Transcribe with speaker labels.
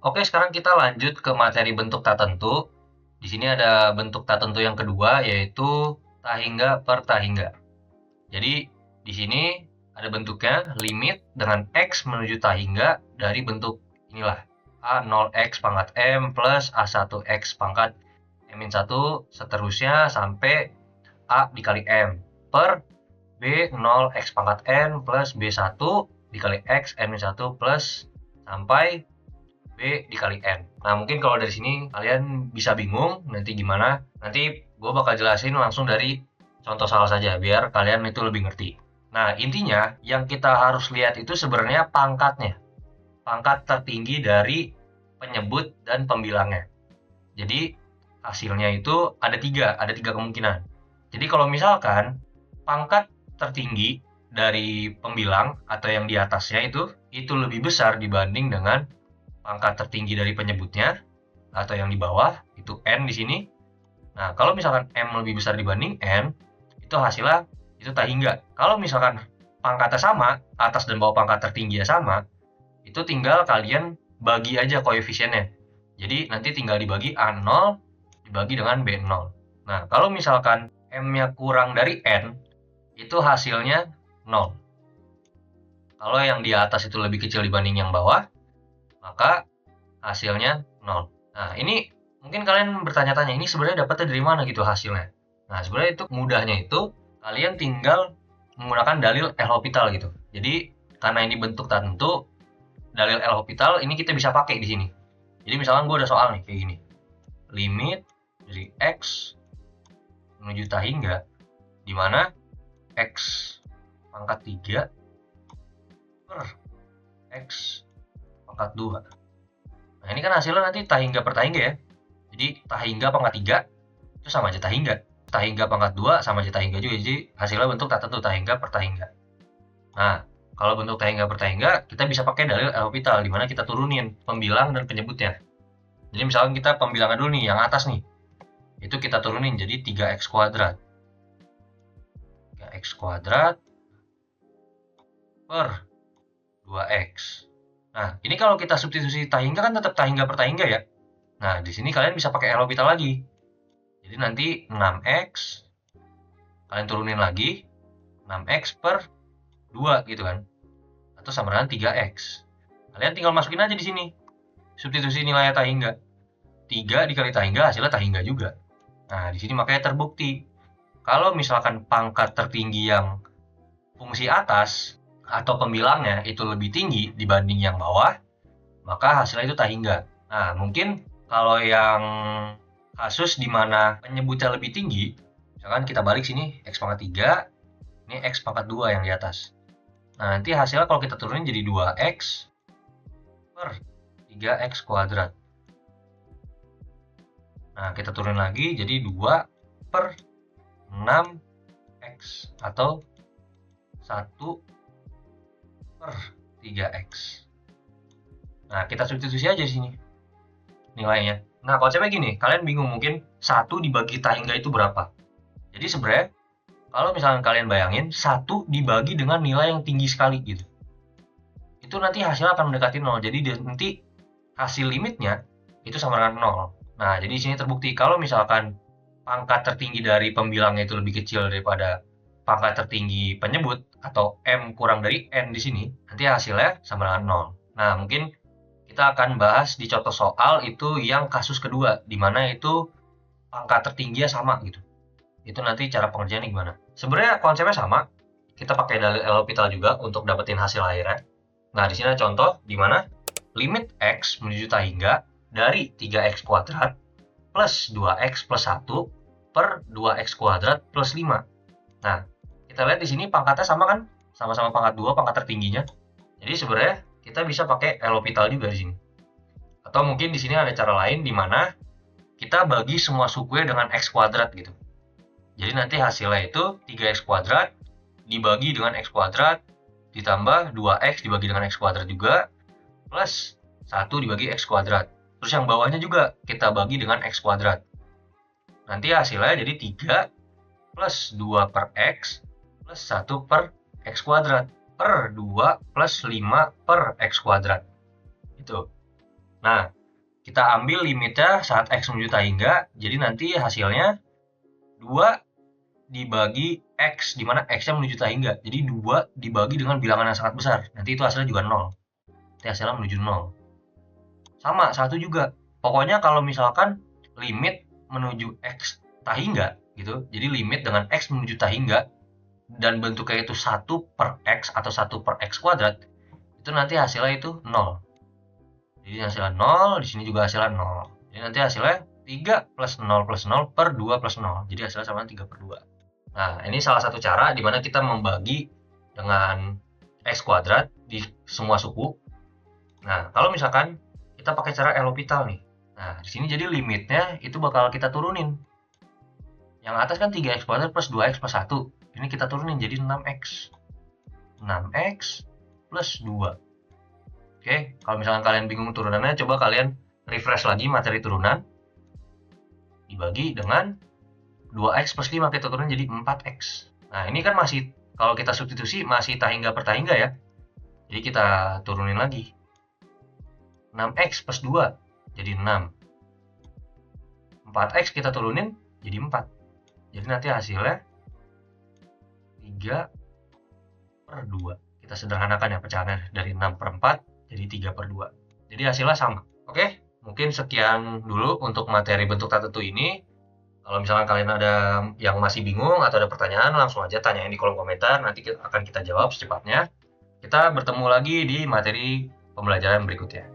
Speaker 1: Oke, sekarang kita lanjut ke materi bentuk tak tentu. Di sini ada bentuk tak tentu yang kedua, yaitu tahingga per tahingga. Jadi, di sini ada bentuknya limit dengan X menuju tahingga dari bentuk inilah. A0X pangkat M plus A1X pangkat M-1 seterusnya sampai A dikali M per B0X pangkat N plus B1 dikali X M-1 plus sampai B dikali N. Nah, mungkin kalau dari sini kalian bisa bingung nanti gimana. Nanti gue bakal jelasin langsung dari contoh soal saja, biar kalian itu lebih ngerti. Nah, intinya yang kita harus lihat itu sebenarnya pangkatnya. Pangkat tertinggi dari penyebut dan pembilangnya. Jadi, hasilnya itu ada tiga kemungkinan. Jadi, kalau misalkan pangkat tertinggi dari pembilang atau yang di atasnya itu lebih besar dibanding dengan pangkat tertinggi dari penyebutnya atau yang di bawah itu N di sini. Nah, kalau misalkan M lebih besar dibanding N, itu hasilnya itu tahingga. Kalau misalkan pangkatnya sama, atas dan bawah pangkat tertingginya sama, itu tinggal kalian bagi aja koefisiennya. Jadi nanti tinggal dibagi A0 dibagi dengan B0. Nah, kalau misalkan M-nya kurang dari N, itu hasilnya 0. Kalau yang di atas itu lebih kecil dibanding yang bawah, maka hasilnya 0. Nah, ini mungkin kalian bertanya-tanya, ini sebenarnya dapatnya dari mana gitu hasilnya? Nah, sebenarnya itu mudahnya itu kalian tinggal menggunakan dalil L'Hopital gitu. Jadi, karena ini bentuk tak tentu, dalil L'Hopital ini kita bisa pakai di sini. Jadi, misalkan gue ada soal nih kayak gini. Limit dari X menuju tahingga di mana X pangkat 3 per X pangkat 2. Nah, ini kan hasilnya nanti tahingga per tahingga ya. Jadi, tahingga pangkat 3 itu sama aja tahingga. Tahingga pangkat 2 sama aja tahingga juga. Jadi, hasilnya bentuk tak tentu tahingga per tahingga. Nah, kalau bentuk tahingga per tahingga, kita bisa pakai dalil L'Hopital, di mana kita turunin pembilang dan penyebutnya. Jadi, misalkan kita pembilangan dulu nih, yang atas nih. Itu kita turunin jadi 3X kuadrat. 3X kuadrat per 2X. Nah, ini kalau kita substitusi tahingga kan tetap tahingga per tahingga ya. Nah, di sini kalian bisa pakai L'Hopital lagi. Jadi nanti 6X kalian turunin lagi 6X per 2 gitu kan. Atau sama dengan 3X. Kalian tinggal masukin aja di sini. Substitusi nilai tahingga. 3 dikali tahingga hasilnya tahingga juga. Nah, di sini makanya terbukti. Kalau misalkan pangkat tertinggi yang fungsi atas atau pembilangnya itu lebih tinggi dibanding yang bawah, maka hasilnya itu tahingga. Nah, mungkin kalau yang kasus di mana penyebutnya lebih tinggi, misalkan kita balik sini X pangkat 3, ini X pangkat 2 yang di atas. Nah, nanti hasilnya kalau kita turunin jadi 2X per 3X kuadrat. Nah, kita turunin lagi jadi 2 per 6X atau 1 per 3X. Nah, kita substitusi aja di sini nilainya. Nah, konsepnya gini, kalian bingung mungkin 1 dibagi tahingga itu berapa. Jadi sebenarnya kalau misalkan kalian bayangin 1 dibagi dengan nilai yang tinggi sekali gitu. Itu nanti hasilnya akan mendekati 0. Jadi nanti hasil limitnya itu sama dengan 0. Nah, jadi di sini terbukti kalau misalkan pangkat tertinggi dari pembilangnya itu lebih kecil daripada pangkat tertinggi penyebut atau M kurang dari N di sini, nanti hasilnya sama dengan 0. Nah, mungkin kita akan bahas di contoh soal itu yang kasus kedua, di mana itu pangkat tertingginya sama gitu. Itu nanti cara pengerjaannya gimana. Sebenarnya konsepnya sama, kita pakai dalil L'Hopital juga untuk dapetin hasil akhirnya. Nah, di sini ada contoh di mana limit X menuju tahingga dari 3X kuadrat plus 2X plus 1 per 2X kuadrat plus 5. Nah, kita lihat di sini pangkatnya sama kan? Sama-sama pangkat 2, pangkat tertingginya. Jadi sebenarnya kita bisa pakai L'Hopital juga di sini. Atau mungkin di sini ada cara lain di mana kita bagi semua sukunya dengan X kuadrat gitu. Jadi nanti hasilnya itu 3X kuadrat dibagi dengan X kuadrat ditambah 2X dibagi dengan X kuadrat juga plus 1 dibagi X kuadrat. Terus yang bawahnya juga kita bagi dengan X kuadrat. Nanti hasilnya jadi 3 plus 2 per X plus 1 per X kuadrat per 2 plus 5 per X kuadrat. Itu. Nah, kita ambil limitnya saat X menuju tak hingga, jadi nanti hasilnya 2 dibagi X, di mana X-nya menuju tak hingga. Jadi 2 dibagi dengan bilangan yang sangat besar, nanti itu hasilnya juga 0. Nanti hasilnya menuju 0. Sama, 1 juga. Pokoknya kalau misalkan limit menuju X tak hingga, gitu, jadi limit dengan X menuju tak hingga, dan bentuknya itu 1 per X atau 1 per X kuadrat, itu nanti hasilnya itu 0. Jadi hasilnya 0, di sini juga hasilnya 0. Jadi nanti hasilnya 3 plus 0 plus 0 per 2 plus 0. Jadi hasilnya sama 3 per 2. Nah, ini salah satu cara di mana kita membagi dengan X kuadrat di semua suku. Nah, kalau misalkan kita pakai cara L'Hopital nih. Nah, di sini jadi limitnya itu bakal kita turunin. Yang atas kan 3X kuadrat plus 2X plus 1. Ini kita turunin jadi 6X. 6X plus 2. Oke, kalau misalkan kalian bingung turunannya, coba kalian refresh lagi materi turunan. Dibagi dengan 2X plus 5, kita turunin jadi 4X. Nah, ini kan masih, kalau kita substitusi, masih tak hingga per tak hingga ya. Jadi kita turunin lagi. 6X plus 2, jadi 6. 4X kita turunin, jadi 4. Jadi nanti hasilnya 3 per 2. Kita sederhanakan ya pecahannya, dari 6 per 4, jadi 3 per 2. Jadi hasilnya sama. Oke, mungkin sekian dulu untuk materi bentuk tak tentu ini. Kalau misalkan kalian ada yang masih bingung atau ada pertanyaan, langsung aja tanyain di kolom komentar. Nanti akan kita jawab secepatnya. Kita bertemu lagi di materi pembelajaran berikutnya.